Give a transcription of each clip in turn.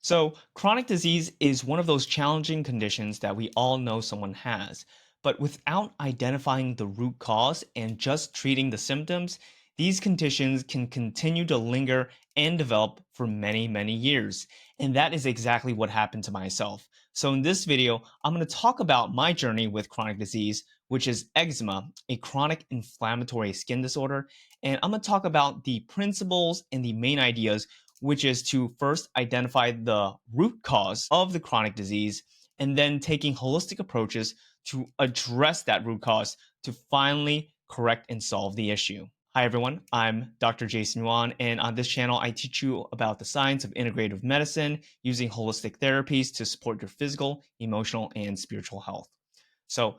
So, chronic disease is one of those challenging conditions that we all know someone has. But without identifying the root cause and just treating the symptoms, these conditions can continue to linger and develop for many, many years. And that is exactly what happened to myself. So, in this video, I'm going to talk about my journey with chronic disease, which is eczema, a chronic inflammatory skin disorder. And I'm going to talk about the principles and the main ideas, which is to first identify the root cause of the chronic disease and then taking holistic approaches to address that root cause to finally correct and solve the issue. Hi, everyone. I'm Dr. Jason Yuan, and on this channel, I teach you about the science of integrative medicine using holistic therapies to support your physical, emotional, and spiritual health. So,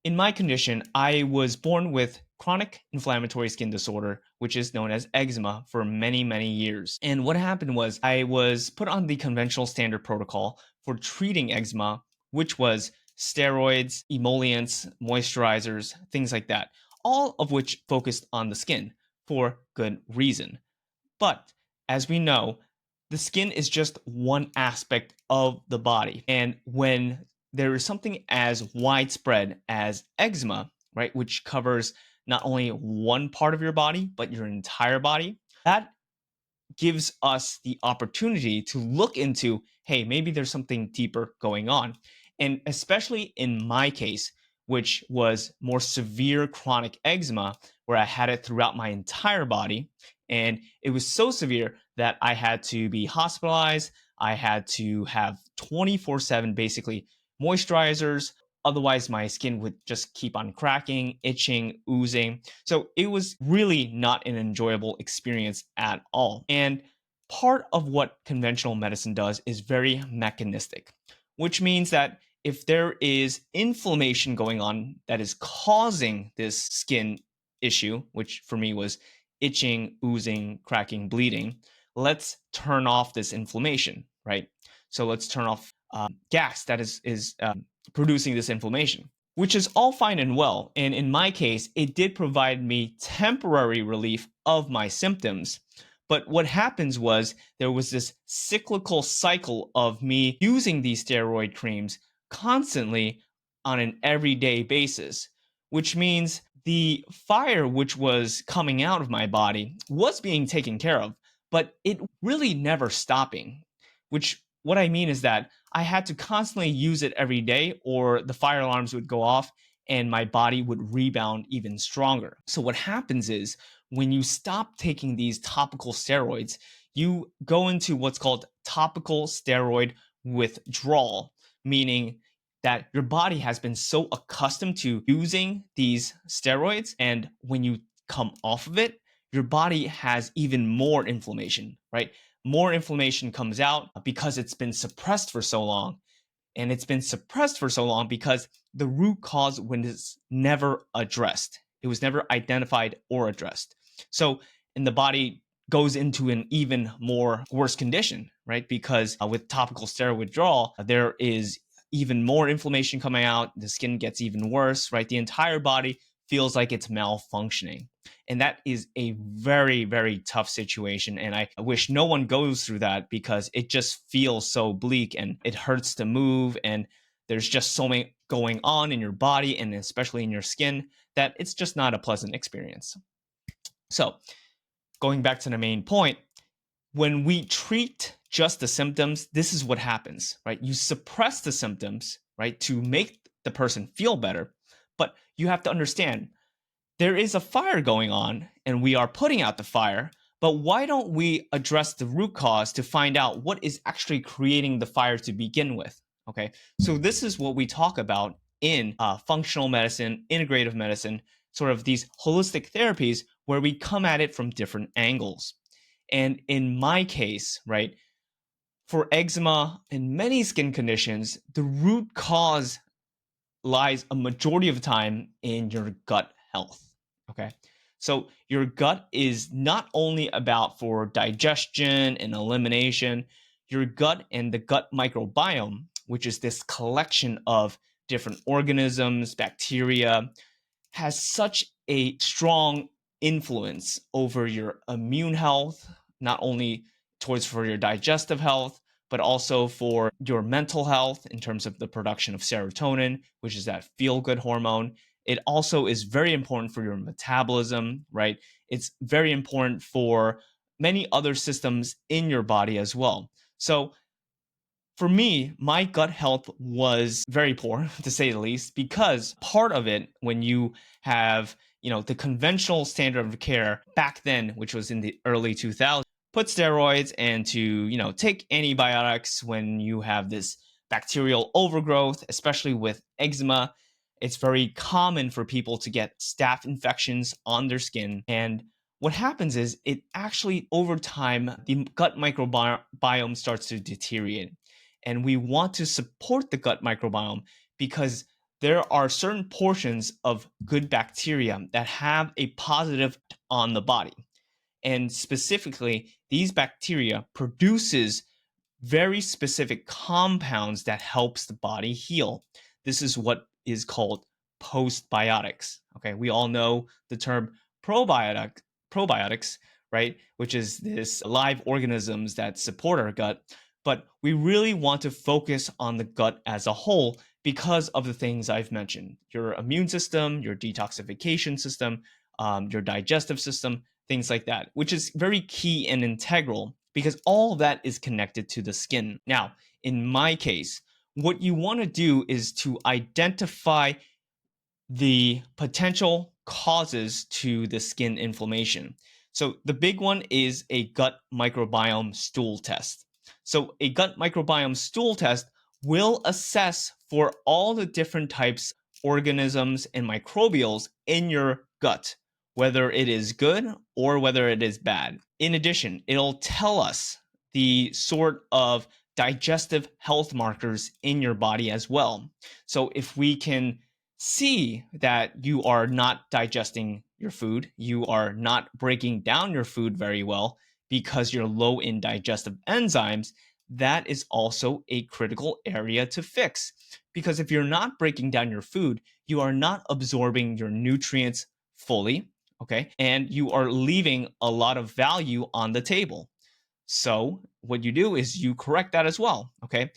in my condition, I was born with chronic inflammatory skin disorder, which is known as eczema, for many, many years. And what happened was I was put on the conventional standard protocol for treating eczema, which was steroids, emollients, moisturizers, things like that, all of which focused on the skin for good reason. But as we know, the skin is just one aspect of the body. And when there is something as widespread as eczema, right, which covers not only one part of your body, but your entire body, that gives us the opportunity to look into, hey, maybe there's something deeper going on. And especially in my case, which was more severe chronic eczema, where I had it throughout my entire body. And it was so severe that I had to be hospitalized. I had to have 24/7 basically moisturizers. Otherwise, my skin would just keep on cracking, itching, oozing. So it was really not an enjoyable experience at all. And part of what conventional medicine does is very mechanistic, which means that if there is inflammation going on that is causing this skin issue, which for me was itching, oozing, cracking, bleeding, let's turn off this inflammation, right? So let's turn off gas that is producing this inflammation, which is all fine and well. And in my case, it did provide me temporary relief of my symptoms. But what happens was there was this cyclical cycle of me using these steroid creams constantly on an everyday basis, which means the fire which was coming out of my body was being taken care of, but it really never stopping. Which, what I mean is that I had to constantly use it every day, or the fire alarms would go off and my body would rebound even stronger. So, what happens is when you stop taking these topical steroids, you go into what's called topical steroid withdrawal, meaning that your body has been so accustomed to using these steroids. And when you come off of it, your body has even more inflammation, right? More inflammation comes out because it's been suppressed for so long. And it's been suppressed for so long because the root cause was never addressed. It was never identified or addressed. So, and the body goes into an even more worse condition, right? Because with topical steroid withdrawal, there is even more inflammation coming out. The skin gets even worse, right? The entire body feels like it's malfunctioning. And that is a very, very tough situation. And I wish no one goes through that because it just feels so bleak and it hurts to move. And there's just so many going on in your body and especially in your skin that it's just not a pleasant experience. So, going back to the main point, when we treat just the symptoms, this is what happens, right? You suppress the symptoms, right, to make the person feel better. But you have to understand there is a fire going on and we are putting out the fire. But why don't we address the root cause to find out what is actually creating the fire to begin with? Okay, so this is what we talk about in functional medicine, integrative medicine, sort of these holistic therapies where we come at it from different angles. And in my case, right, for eczema and many skin conditions, the root cause lies a majority of the time in your gut health. Okay. So your gut is not only about for digestion and elimination, your gut and the gut microbiome, which is this collection of different organisms, bacteria, has such a strong influence over your immune health, not only towards for your digestive health, but also for your mental health in terms of the production of serotonin, which is that feel good hormone. It also is very important for your metabolism, right? It's very important for many other systems in your body as well. So, for me, my gut health was very poor, to say the least, because part of it, when you have, the conventional standard of care back then, which was in the early 2000s, put steroids and to, take antibiotics when you have this bacterial overgrowth, especially with eczema. It's very common for people to get staph infections on their skin. And what happens is it actually, over time, the gut microbiome starts to deteriorate, and we want to support the gut microbiome because there are certain portions of good bacteria that have a positive on the body. And specifically, these bacteria produces very specific compounds that helps the body heal. This is what is called postbiotics. Okay, we all know the term probiotics, right? Which is this live organisms that support our gut. But we really want to focus on the gut as a whole because of the things I've mentioned: your immune system, your detoxification system, your digestive system, things like that, which is very key and integral because all of that is connected to the skin. Now, in my case, what you want to do is to identify the potential causes to the skin inflammation. So, the big one is a gut microbiome stool test. So, a gut microbiome stool test will assess for all the different types organisms and microbials in your gut, whether it is good or whether it is bad. In addition, it'll tell us the sort of digestive health markers in your body as well. So if we can see that you are not digesting your food, you are not breaking down your food very well because you're low in digestive enzymes, that is also a critical area to fix. Because if you're not breaking down your food, you are not absorbing your nutrients fully, okay? And you are leaving a lot of value on the table. So, what you do is you correct that as well, okay?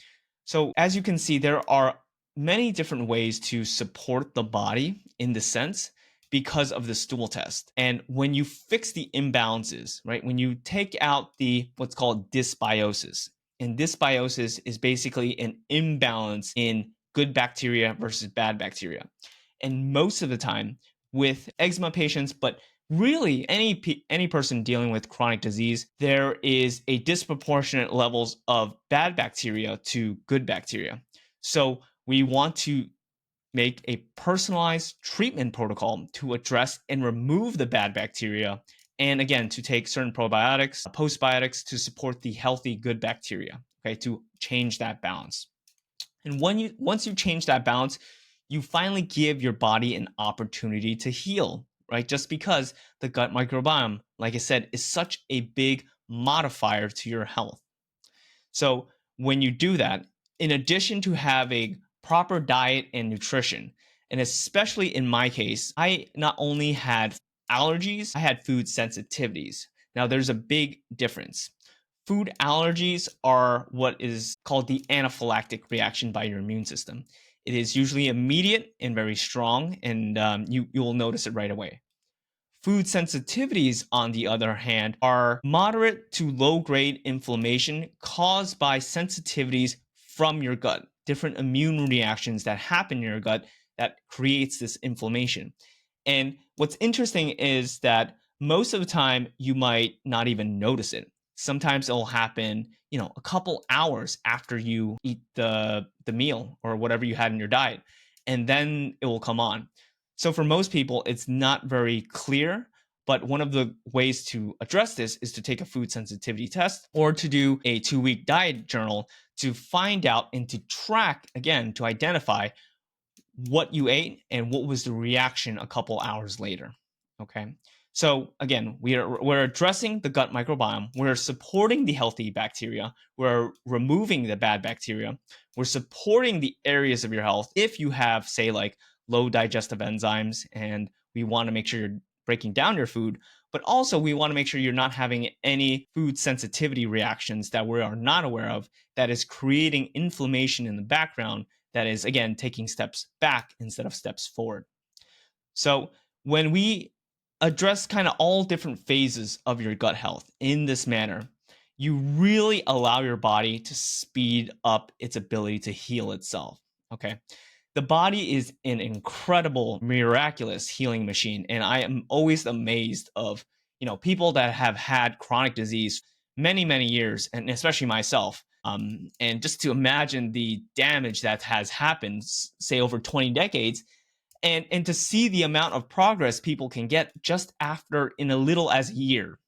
So, as you can see, there are many different ways to support the body in the sense because of the stool test. And when you fix the imbalances, right? When you take out the what's called dysbiosis, and dysbiosis is basically an imbalance in good bacteria versus bad bacteria. And most of the time with eczema patients, but really any person dealing with chronic disease, there is a disproportionate levels of bad bacteria to good bacteria. So we want to make a personalized treatment protocol to address and remove the bad bacteria, and again to take certain probiotics, postbiotics to support the healthy good bacteria, okay, to change that balance. And once you change that balance, you finally give your body an opportunity to heal, right? Just because the gut microbiome, like I said, is such a big modifier to your health. So when you do that, in addition to having proper diet and nutrition, and especially in my case, I not only had allergies, I had food sensitivities. Now, there's a big difference. Food allergies are what is called the anaphylactic reaction by your immune system. It is usually immediate and very strong, and you will notice it right away. Food sensitivities, on the other hand, are moderate to low grade inflammation caused by sensitivities from your gut, different immune reactions that happen in your gut that creates this inflammation. And what's interesting is that most of the time you might not even notice it. Sometimes it'll happen, a couple hours after you eat the meal or whatever you had in your diet, and then it will come on. So for most people, it's not very clear. But one of the ways to address this is to take a food sensitivity test or to do a 2-week diet journal to find out and to track, again, to identify what you ate and what was the reaction a couple hours later. Okay. So again, we're addressing the gut microbiome. We're supporting the healthy bacteria. We're removing the bad bacteria. We're supporting the areas of your health. If you have, say, like low digestive enzymes, and we want to make sure you're breaking down your food, but also we want to make sure you're not having any food sensitivity reactions that we are not aware of that is creating inflammation in the background that is, again, taking steps back instead of steps forward. So when we address kind of all different phases of your gut health in this manner, you really allow your body to speed up its ability to heal itself. Okay. The body is an incredible, miraculous healing machine. And I am always amazed of, people that have had chronic disease many, many years, and especially myself. And just to imagine the damage that has happened, say over 20 decades, and to see the amount of progress people can get just after in a little as a year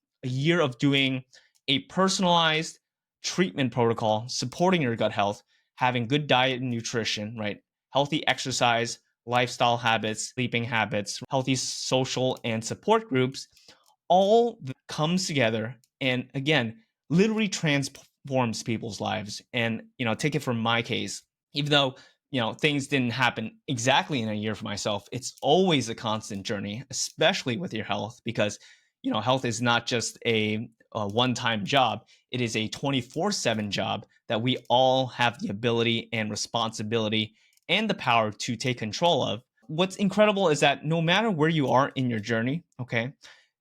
of doing a personalized treatment protocol supporting your gut health, having good diet and nutrition, right, healthy exercise, lifestyle habits, sleeping habits, healthy social and support groups, all comes together and, again, literally transforms people's lives. And take it from my case, even though things didn't happen exactly in a year for myself, it's always a constant journey, especially with your health, because health is not just a one-time job. It is a 24/7 job that we all have the ability and responsibility and the power to take control of. What's incredible is that no matter where you are in your journey, okay,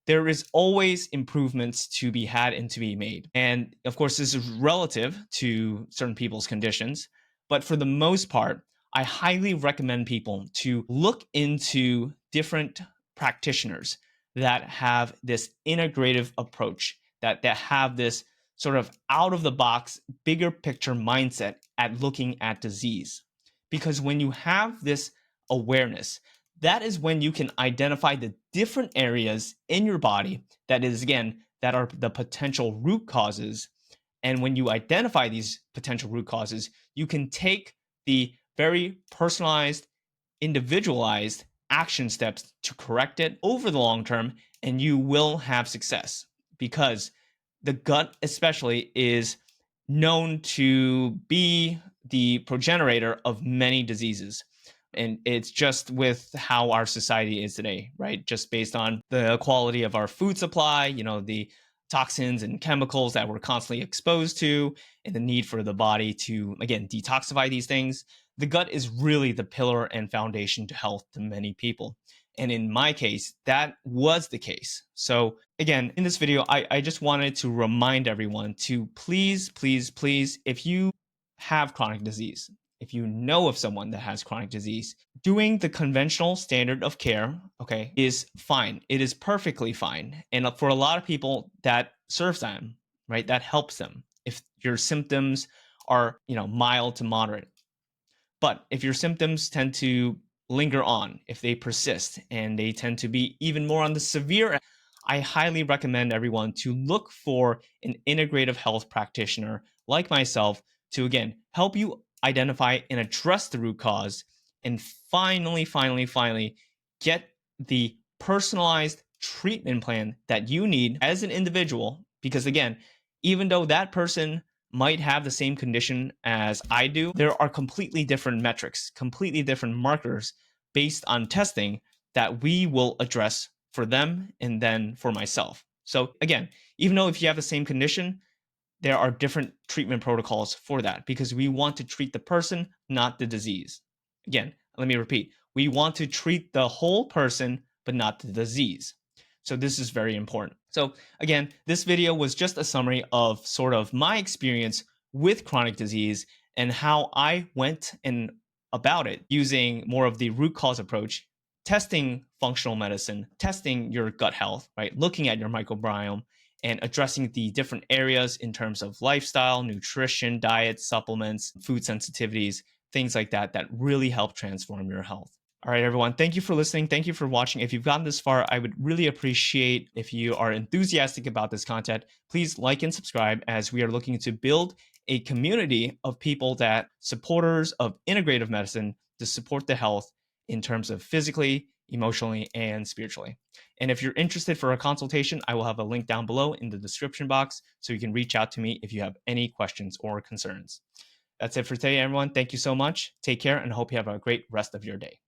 there is always improvements to be had and to be made. And of course, this is relative to certain people's conditions. But for the most part, I highly recommend people to look into different practitioners that have this integrative approach, that have this sort of out of the box, bigger picture mindset at looking at disease. Because when you have this awareness, that is when you can identify the different areas in your body that is, again, that are the potential root causes. And when you identify these potential root causes, you can take the very personalized, individualized action steps to correct it over the long term, and you will have success, because the gut especially is known to be the progenitor of many diseases. And it's just with how our society is today, right? Just based on the quality of our food supply, the toxins and chemicals that we're constantly exposed to, and the need for the body to, again, detoxify these things. The gut is really the pillar and foundation to health to many people. And in my case, that was the case. So again, in this video, I just wanted to remind everyone to please, please, please, if you have chronic disease, if you know of someone that has chronic disease, doing the conventional standard of care, okay, is fine. It is perfectly fine. And for a lot of people, that serves them, right? That helps them if your symptoms are, mild to moderate. But if your symptoms tend to linger on, if they persist and they tend to be even more on the severe, I highly recommend everyone to look for an integrative health practitioner like myself to, again, help you identify and address the root cause, and finally get the personalized treatment plan that you need as an individual. Because again, even though that person might have the same condition as I do, there are completely different metrics, completely different markers based on testing that we will address for them and then for myself. So again, even though if you have the same condition, there are different treatment protocols for that, because we want to treat the person, not the disease. Again, let me repeat. We want to treat the whole person, but not the disease. So this is very important. So again, this video was just a summary of sort of my experience with chronic disease and how I went and about it using more of the root cause approach, testing functional medicine, testing your gut health, right? Looking at your microbiome and addressing the different areas in terms of lifestyle, nutrition, diet, supplements, food sensitivities, things like that, that really help transform your health. All right, everyone. Thank you for listening. Thank you for watching. If you've gotten this far, I would really appreciate if you are enthusiastic about this content. Please like and subscribe, as we are looking to build a community of people that supporters of integrative medicine to support the health in terms of physically, emotionally, and spiritually. And if you're interested for a consultation, I will have a link down below in the description box so you can reach out to me if you have any questions or concerns. That's it for today, everyone. Thank you so much. Take care, and hope you have a great rest of your day.